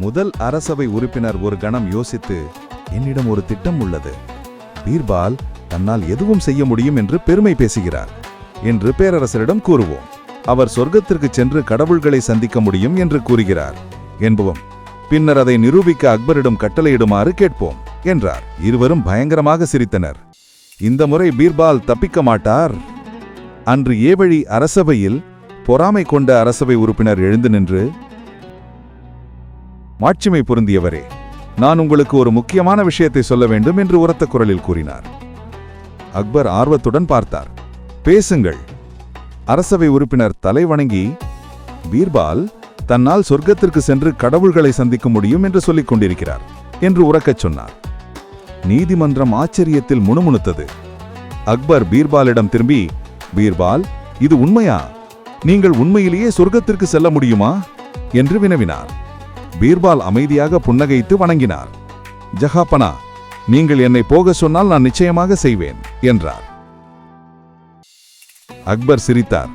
முதல் அரசவை உறுப்பினர் ஒரு கணம் யோசித்து, என்னிடம் ஒரு திட்டம் உள்ளது. பீர்பால் தன்னால் எதுவும் செய்ய முடியும் என்று பெருமை பேசுகிறார் என்று பேரரசரிடம் கூறுவோம். அவர் சொர்க்கத்திற்கு சென்று கடவுள்களை சந்திக்க முடியும் என்று கூறுகிறார் என்போம். பின்னர் அதை நிரூபிக்க அக்பரிடம் கட்டளையிடுமாறு கேட்போம் என்றார். இருவரும் பயங்கரமாக சிரித்தனர். இந்த முறை பீர்பால் தப்பிக்க மாட்டார். அன்று ஏவழி அரசவையில் பொறாமை கொண்ட அரசவை உறுப்பினர் எழுந்து நின்று, மாட்சிமை பொருந்தியவரே, நான் உங்களுக்கு ஒரு முக்கியமான விஷயத்தை சொல்ல வேண்டும் என்று உரத்த குரலில் கூறினார். அக்பர் ஆர்வத்துடன் பார்த்தார். பேசுங்கள். அரசவை உறுப்பினர் தலை வணங்கி, பீர்பால் தன்னால் சொர்க்கத்திற்கு சென்று கடவுள்களை சந்திக்க முடியும் என்று சொல்லிக் கொண்டிருக்கிறார் என்று உரக்கச் சொன்னார். நீதிமன்றம் ஆச்சரியத்தில் முணுமுணுத்தது. அக்பர் பீர்பாலிடம் திரும்பி, பீர்பால், இது உண்மையா? நீங்கள் உண்மையிலேயே சொர்க்கத்திற்கு செல்ல முடியுமா என்று வினவினார். பீர்பால் அமைதியாக புன்னகைத்து வணங்கினார். ஜஹாபனா, நீங்கள் என்னை போக சொன்னால் நான் நிச்சயமாக செய்வேன் என்றார். அக்பர் சிரித்தார்.